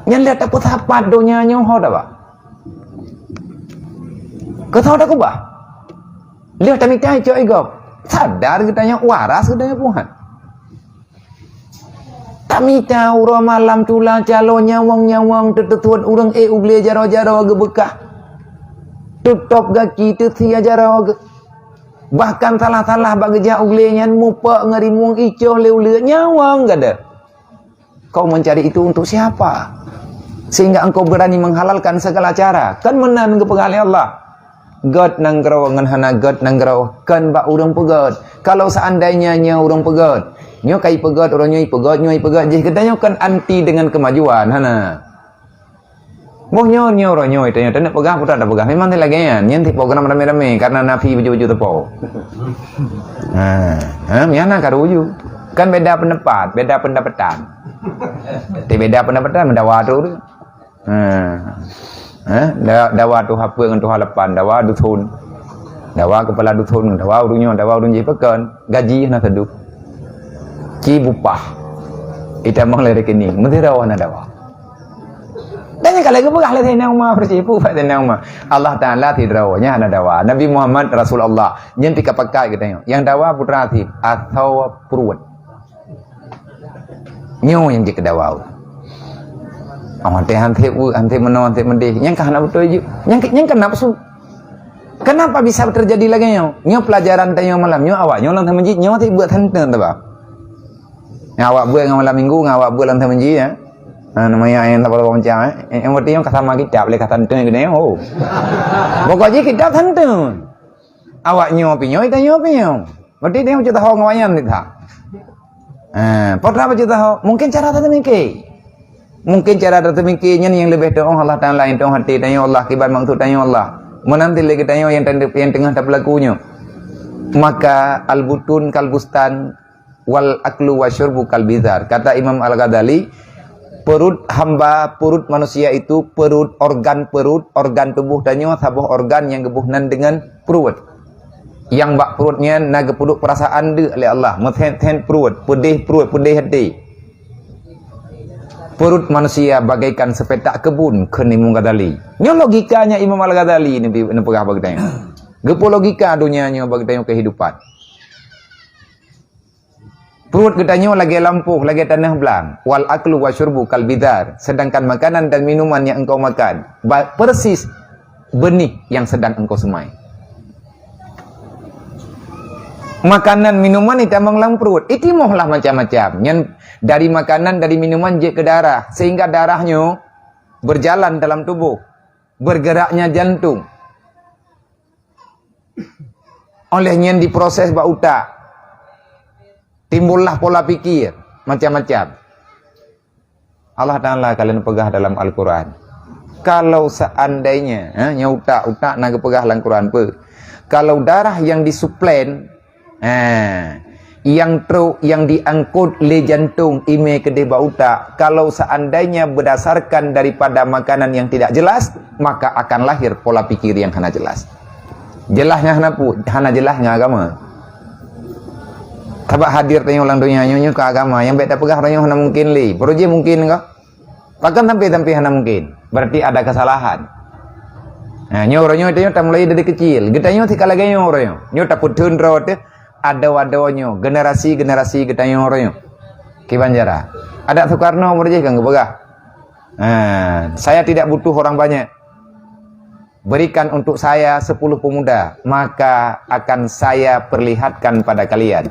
Yang lihat apa sahabat donya nyoho dah ba. Kau dah kubah. Lihat kami cai cai gop. Sadar kita yang waras kita yang Tuhan. Kami tahu orang malam tulang calon nyawang tertutup urang uble jaro-jaro gebekah. Tutup gaki tersia jaro. Bahkan salah-salah bagi jah uble nyan mupa ngerimuang icoh leu-leu nyawang gada. Kau mencari itu untuk siapa? Sehingga engkau berani menghalalkan segala cara. Kan menan ke pengali Allah. God nanggrau ngan hana God nanggrau kan ba urang pegot. Kalau seandainya nya urang pegot, nyo kai pegot urang nyoi pegot je katanya kan anti dengan kemajuan hana. Moh nyo urang nyoi tanya tak pegang putar tak pegang. Memang tidak lagi nyen ti program rame-rame karena nafi baju-baju tepo. Miana karuju. Kan beda pendapat, beda pendapatan. Beda pendapatan mendawa tu. Dawa tu apa dengan tu halapan, dawa dusun, dawa kepala dusun, dawa urunyo, dawa urun je pekan, gaji nak seduk, ci bupah, ita mang le rekening, mesti dawa na dawa. Dan yang kalau kita boleh tenang mah percipu, tenang mah Allah Taala tidrawanya na dawa. Nabi Muhammad Rasulullah yang tika pakai kita yang dawa putra ti atau purwat, nyo yang jika dawa. Ante menon ante mendih yang kahana betul je yang kenapa su kenapa bisa terjadi lagi nyo pelajaran tanya malam nyo awak nyo lang tamanji nyo ti buat henten ta ba awak buat malam minggu awak buat lang tamanji ya namanya yang tak boleh baca yang berarti yang kata magi cap le kata henten gede pokoknya kita henten awak nyo pi nyo tanya pi nyo berarti dia cerita hong wayan ni ta potra cerita hong mungkin cara tadi mikir. Mungkin cara tertemikirnya yang lebih doa Allah Ta'ala yang doa hati tanya Allah kibat maksud tanya Allah menanti lagi tanya yang tengah tak berlakunya maka al-butun kalbustan wal aklu wa syurbu kalbizar kata Imam Al-Ghazali perut hamba perut manusia itu organ tubuh tanya sabuh organ yang gebuhnan dengan perut yang bak perutnya naga puduk perasaan de oleh Allah meten perut pedih hati. Perut manusia bagaikan sepetak kebun kena Imam Ghazali. Nyo logikanya Imam Al-Ghazali ni pegah bagi tanya. Gepo logika dunianya bagi tanya kehidupan. Perut kita lagi lampuh, lagi tanah belang. Wal aklu wa syurbu kal bidar. Sedangkan makanan dan minuman yang engkau makan persis benih yang sedang engkau semai. Makanan minuman itu emang lang perut. Itu mohlah macam-macam. Yang dari makanan, dari minuman je ke darah. Sehingga darahnya berjalan dalam tubuh. Bergeraknya jantung. Olehnya diproses bak utak. Timbullah pola pikir. Macam-macam. Allah Ta'ala kalian pegah dalam Al-Quran. Kalau seandainya, utak nak pegah dalam Al-Quran pe. Kalau darah yang disuplen, yang diangkut le jantung ime ke deba utak kalau seandainya berdasarkan daripada makanan yang tidak jelas maka akan lahir pola pikir yang hana jelas jelasnya hana jelasnya agama tabak hadir tanya ulang dunia nyonya ke agama yang beda pegah orangnya hana mungkin li proje mungkin enggak bahkan sampai hana mungkin berarti ada kesalahan nyo orangnya itu tak mulai dari kecil kita nyo tikala gayo orangnya nyo tak putun rote ada-adonyo generasi kita yang orang Kibanjara ada Soekarno merjeh kan kebegah saya tidak butuh orang banyak berikan untuk saya 10 pemuda maka akan saya perlihatkan pada kalian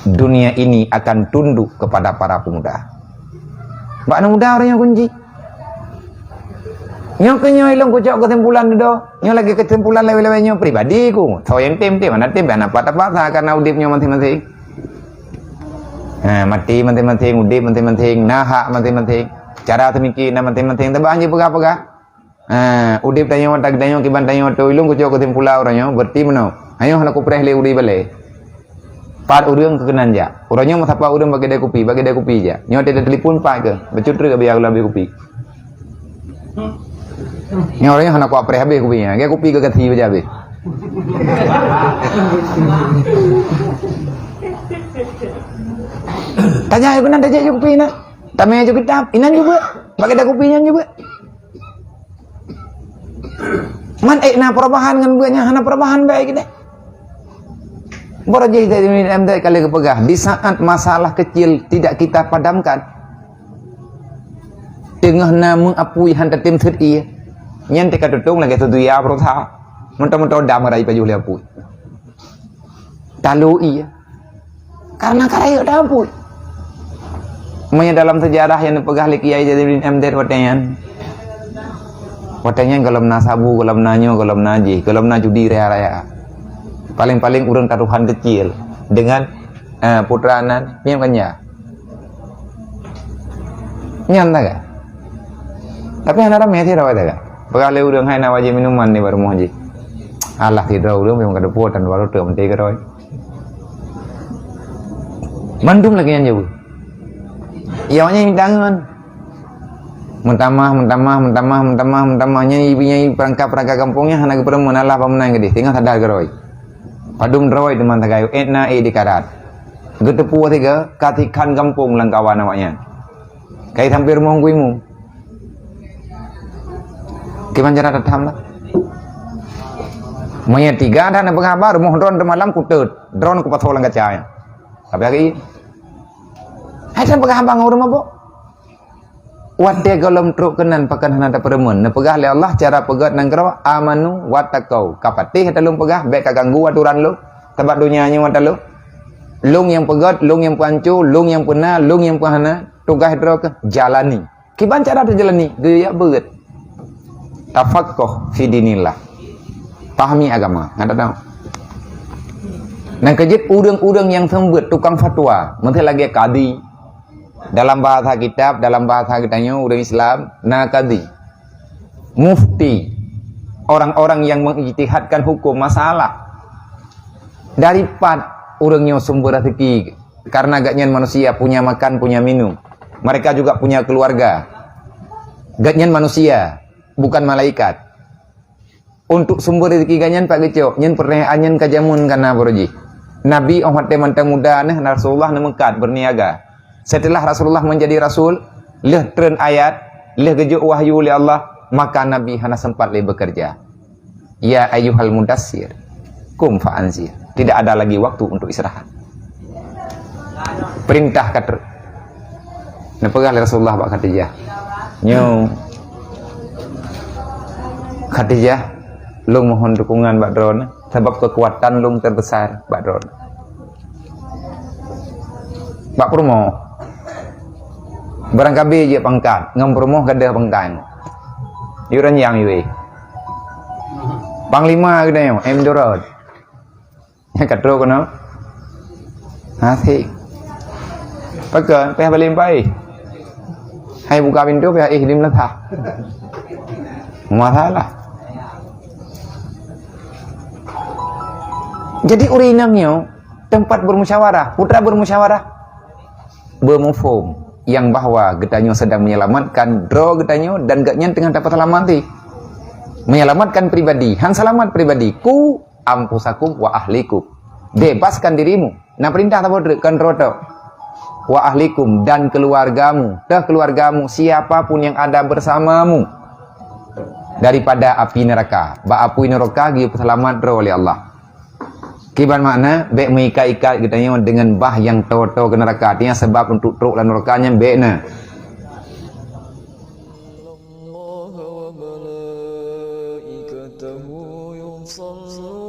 dunia ini akan tunduk kepada para pemuda mbak muda orang yang kunci nyo ilong kucok kesimpulan do nyo lagi kesimpulan lewe-lewe nyo pribadi ku so yang tim mana tim apa karena udipnya masing-masing mati masing-masing udip masing-masing nahak masing-masing cara temiki na masing-masing tebak aja pegah-pegah udip tanyo tak tanyo kiban tanyo to ilong kucok kesimpulan orangnya berarti meno ayo hendak ku preh le udi bale pat urang kekenan ja orangnya masapa urang bagi dia kopi ja nyo ada telepon pak ke becutre ke biar lebih kopi yang orangnya hendak ku apre habis kopinya kayak kopi ke gathi aja habis tanya aku nanti aja kopi nak Tamai aja kitab, inan juga. Pakai dah kopinya juga. Man na perubahan kan buatnya hana perubahan baik deh. Borajih dari MD kali kepegah. Di saat masalah kecil tidak kita padamkan, tengah namun apui hantar tim thudi, nyen teka tutung lagi tu ya protha, mentah-mentah dam rai paju le apui. Talu iya, karena karayo dah apui. Manya dalam sejarah yang dipegah lek Kiai Jadiluddin MD watanya galam nasabu, galam nanyo, galam naji, galam najudi raya. Paling-paling urang taruhan kecil dengan putranan nyam kanya. Nyam tak? Tapi hana ramai sih rawat tak? Pegale urang hai na wajib minuman ni baru moji. Allah tidak urang memang kada puatan baru tu mentei keroi. Mandum lagi yang jauh. Iawanya mintangan. Mentamah nyai perangkap kampungnya hana keperempuan Allah pemenang gede. Tinggal sadar keroi. Padum drawai teman tagayo etna di karat. Getepu tiga katikan kampung langkawan namanya. Kai hampir mongguimu. Kiman cara tatam lah. Maya tiga ada na pengabar mohon drone malam kutut. Drone ku patholang kacaya. Tapi lagi. Hai san pengabar ngurung mabo. Wadde golom truk kenan pakan hana peremun. Na pegah le Allah cara pegat nang kero amanu wattaqau. Kapatih talung pegah baik kaganggu aturan lu. Tempat dunianya wata lu. Lung yang pegat, lung yang pancu, lung yang pena, lung yang pahana, tugas drok jalani. Kiban cara terjalani? Gaya beut. Tafaqquh fi dinillah. Pahami agama. Ngada tahu. Nang kejit udang-udang yang sembut tukang fatwa, menteh lagi kadi. Dalam bahasa kitab, dalam bahasa kitanya orang Islam, nakadi, mufti, orang-orang yang mengijtihadkan hukum masalah. Daripada orangnya sumber rezeki, karena agaknya manusia punya makan, punya minum. Mereka juga punya keluarga. Agaknya manusia, bukan malaikat. Untuk sumber rezeki ganyan Pak Geco, nyen perneanyen kajamun kana boroji. Nabi Muhammad mantang muda nah Rasulullah nemekat berniaga. Setelah Rasulullah menjadi Rasul, leh tren ayat, leh gejuk wahyu oleh Allah, maka Nabi hana sempat le bekerja. Ya ayyuhal mudassir, kum fa'anzir. Tidak ada lagi waktu untuk istirahat. Perintah kata. Nepegah Rasulullah Pak Khadijah. Nyo Khadijah, lung mohon dukungan Pak Dron, sebab kekuatan lung terbesar Pak Dron. Pak Purmo, barangkali je pangkat, ngam Purmo kada pangkat. Yuran yang yui. Panglima kada yo, Dorod. Yang katro kono. Hati. Pakai, peh balim pai. Hai buka pintu peh ihdim latah. Masalah. Jadi urinangnya tempat bermusyawarah, putra bermusyawarah, bermufum yang bahwa getanyo sedang menyelamatkan dro getanyo dan gaknya tengah dapat selamat menyelamatkan pribadi, han selamat pribadi ku ampusakum wa ahlikum, bebaskan dirimu. Nah perintah kan roto wa ahlikum dan keluargamu, siapapun yang ada bersamamu daripada api neraka. Ba api neraka gitu selamat dro oleh Allah. Kiban makna bek mengikat-ikat katanya dengan bah yang to ke neraka. Artinya sebab untuk truk dan nerakanya bekna. Allah wa malaikatahu yusalluna